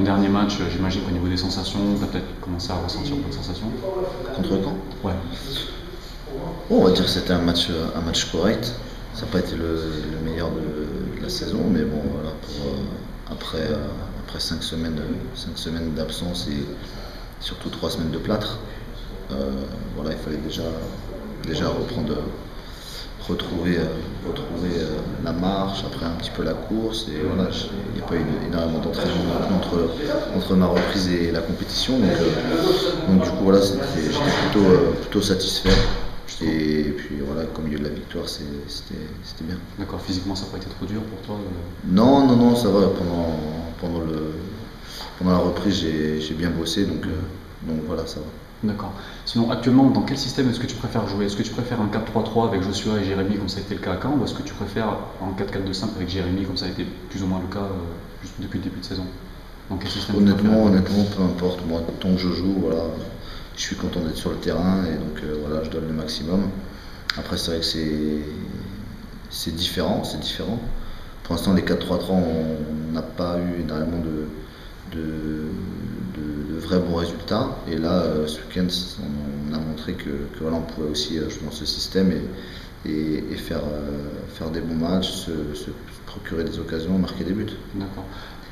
ton dernier match, j'imagine qu'au niveau des sensations, tu as peut-être commencé à ressentir bonnes sensations. Contre quand? Ouais. On va dire que c'était un match correct. Ça n'a pas été le meilleur de la saison, mais bon, voilà, après 5 semaines d'absence et surtout 3 semaines de plâtre, voilà, il fallait déjà retrouver la marche, après un petit peu la course, et voilà, il n'y a pas eu énormément d'entraînement entre ma reprise et la compétition, donc du coup voilà, j'étais plutôt satisfait. Et puis voilà, comme il y a eu la victoire, c'était bien. D'accord, physiquement ça n'a pas été trop dur pour toi Non, ça va. Pendant la reprise, j'ai bien bossé, donc voilà, ça va. D'accord. Sinon, actuellement, dans quel système est-ce que tu préfères jouer? Est-ce que tu préfères un 4-3-3 avec Joshua et Jérémy comme ça a été le cas à Caen, ou est-ce que tu préfères un 4-4-2-5 avec Jérémy comme ça a été plus ou moins le cas juste depuis le début de saison? Dans quel système tu préfères? Honnêtement, peu importe. Moi, tant que je joue, voilà, je suis content d'être sur le terrain et donc voilà, je donne le maximum. Après, c'est vrai que c'est différent. Pour l'instant, les 4-3-3, on n'a pas eu énormément de vrais bons résultats. Et là, ce week-end, on a montré que voilà, on pouvait aussi jouer dans ce système et faire des bons matchs, se procurer des occasions, marquer des buts. D'accord.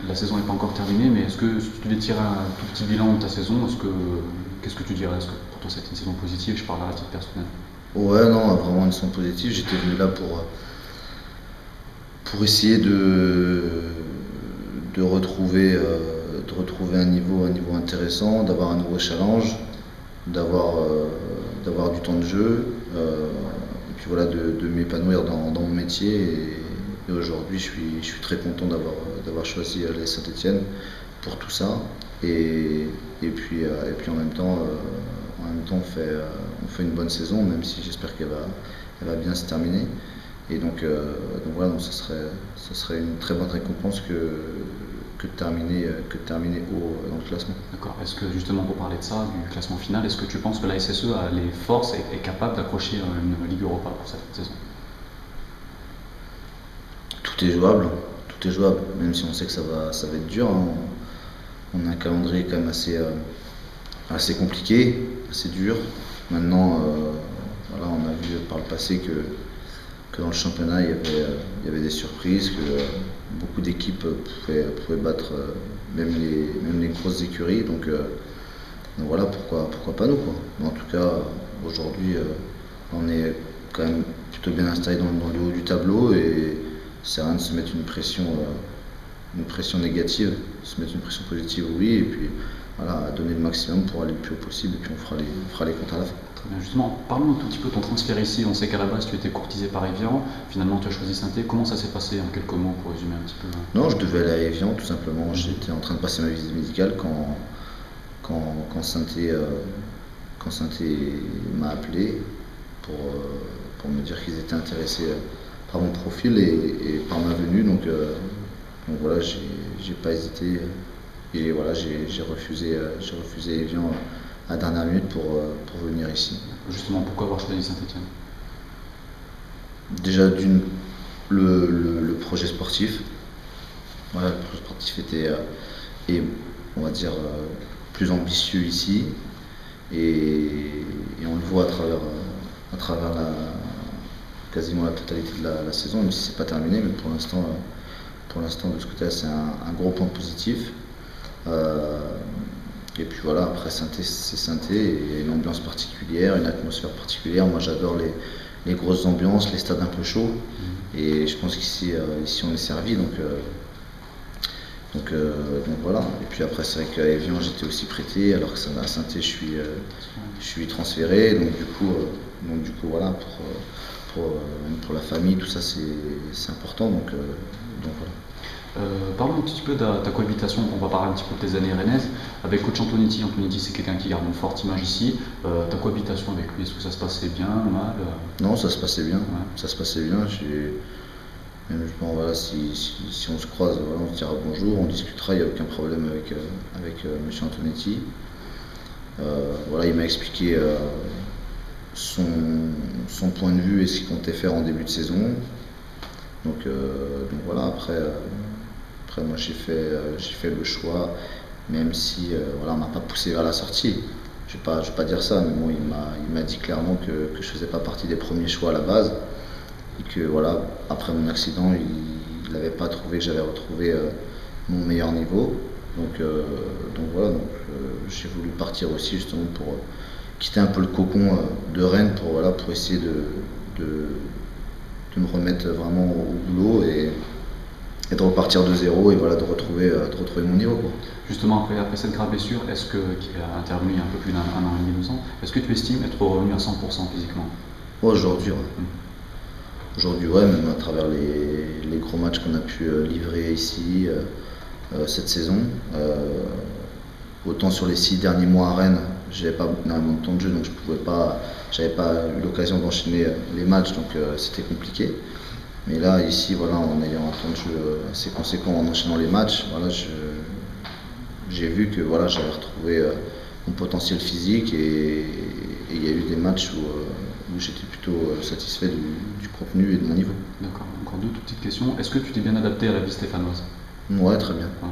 La saison n'est pas encore terminée, mais est-ce que si tu devais tirer un tout petit bilan de ta saison, qu'est-ce que tu dirais? Est-ce que pour toi c'était une saison positive? Je parle à titre personnel. Ouais, non, vraiment une saison positive. J'étais venu là pour essayer de retrouver un niveau intéressant, d'avoir un nouveau challenge, d'avoir du temps de jeu, et puis voilà, de m'épanouir dans mon métier. Et aujourd'hui, je suis très content d'avoir choisi l'AS Saint-Étienne pour tout ça. Et puis en même temps, on fait une bonne saison, même si j'espère qu'elle va bien se terminer. Et donc voilà, donc ce serait une très bonne récompense que de terminer haut dans le classement. D'accord. Est-ce que justement pour parler de ça, du classement final, est-ce que tu penses que la SSE a les forces et est capable d'accrocher une Ligue Europa pour cette saison? Tout est jouable, même si on sait que ça va être dur, hein. On a un calendrier quand même assez compliqué, assez dur. Maintenant, voilà, on a vu par le passé que dans le championnat, il y avait des surprises, que beaucoup d'équipes pouvaient battre même les grosses écuries. Donc voilà, pourquoi pas nous, quoi. Mais en tout cas, aujourd'hui, on est quand même plutôt bien installé dans le haut du tableau et c'est rien de se mettre une pression négative, se mettre une pression positive, oui, et puis voilà, donner le maximum pour aller le plus haut possible, et puis on fera les comptes à la fin. Très bien. Justement, parlons un tout petit peu de ton transfert ici. On sait qu'à la base tu étais courtisé par Evian, finalement tu as choisi Saint-Étienne. Comment ça s'est passé en quelques mots pour résumer un petit peu? Non, je devais aller à Evian tout simplement. J'étais en train de passer ma visite médicale quand Saint-Étienne m'a appelé pour me dire qu'ils étaient intéressés par mon profil et par ma venue. Donc voilà, j'ai pas hésité et voilà, j'ai refusé Evian à la dernière minute pour venir ici. Justement, pourquoi avoir choisi Saint-Étienne? Déjà le projet sportif. Voilà, le projet sportif est, on va dire, plus ambitieux ici et on le voit à travers quasiment la totalité de la saison, même si c'est pas terminé, mais pour l'instant de ce côté-là c'est un gros point positif. Et puis voilà, après Saint-Étienne, c'est Saint-Étienne, il y a une ambiance particulière, une atmosphère particulière. Moi j'adore les grosses ambiances, les stades un peu chauds, et je pense qu'ici on est servi, donc voilà. Et puis après c'est vrai qu'à Evian j'étais aussi prêté, alors que à Saint-Étienne je suis transféré, donc du coup voilà, pour la famille, tout ça c'est important, donc voilà. Parlons un petit peu de ta cohabitation, on va parler un petit peu de tes années rennaises, avec coach Antonetti. Antonetti c'est quelqu'un qui garde une forte image ici. Ta cohabitation avec lui, est-ce que ça se passait bien, mal? Non, ça se passait bien, Ouais. ça se passait bien. Même, bon, voilà, si on se croise, voilà, on se dira bonjour, on discutera, il n'y a aucun problème avec M. Antonetti. Voilà, il m'a expliqué son point de vue et ce qu'il comptait faire en début de saison. Donc voilà, après moi j'ai fait le choix même si voilà, on m'a pas poussé vers la sortie. Je vais pas dire ça, mais bon, il m'a dit clairement que je faisais pas partie des premiers choix à la base et que voilà, après mon accident, il n'avait pas trouvé que j'avais retrouvé mon meilleur niveau. Donc voilà, j'ai voulu partir aussi justement pour quitter un peu le cocon de Rennes pour, voilà, pour essayer de me remettre vraiment au boulot et de repartir de zéro et voilà, de retrouver mon niveau, quoi. Justement, après cette grave blessure, qui a intervenu il y a un peu plus d'un an et demi, 2 ans, est-ce que tu estimes être revenu à 100% physiquement? Aujourd'hui, ouais. Aujourd'hui, ouais, même à travers les gros matchs qu'on a pu livrer ici cette saison. Autant sur les 6 derniers mois à Rennes, j'avais pas énormément de temps de jeu, donc j'avais pas eu l'occasion d'enchaîner les matchs, donc c'était compliqué. Mais là, ici, voilà, en ayant un temps de jeu assez conséquent en enchaînant les matchs, voilà, j'ai vu que voilà, j'avais retrouvé mon potentiel physique et il y a eu des matchs où j'étais plutôt satisfait du contenu et de mon niveau. D'accord. Encore deux toutes petites questions. Est-ce que tu t'es bien adapté à la vie stéphanoise? Ouais, très bien. Ouais.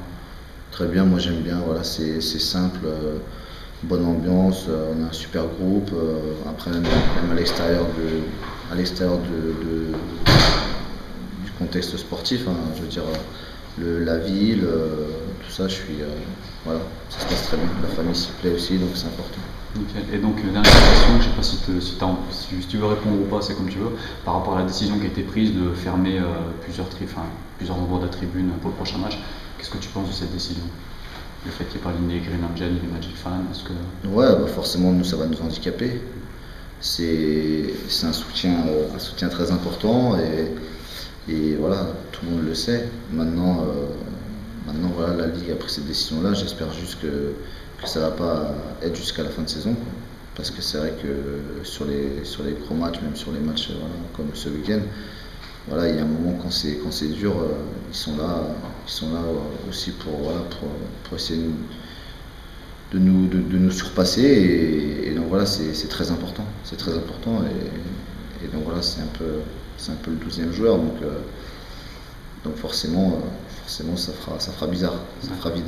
Très bien, moi j'aime bien, voilà, c'est simple, bonne ambiance, on a un super groupe, après même à l'extérieur du contexte sportif, hein, je veux dire, la ville, tout ça, voilà, ça se passe très bien, la famille s'y plaît aussi, donc c'est important. Nickel. Et donc, dernière question, je ne sais pas si tu veux répondre ou pas, c'est comme tu veux, par rapport à la décision qui a été prise de fermer plusieurs endroits de la tribune pour le prochain match, qu'est-ce que tu penses de cette décision? Le fait qu'il n'y ait pas les Green Angels, les Magic Fans, est-ce que... Ouais, bah forcément, nous, ça va nous handicaper. C'est un soutien très important et voilà, tout le monde le sait. Maintenant, voilà, la Ligue a pris cette décision-là. J'espère juste que ça ne va pas être jusqu'à la fin de saison, quoi. Parce que c'est vrai que sur les gros matchs, même sur les matchs voilà, comme ce week-end, voilà, il y a un moment quand c'est dur, ils sont là aussi pour essayer de nous surpasser et donc voilà, c'est très important. C'est très important et donc voilà, c'est un peu le 12e joueur, donc forcément ça fera bizarre, ça fera vide.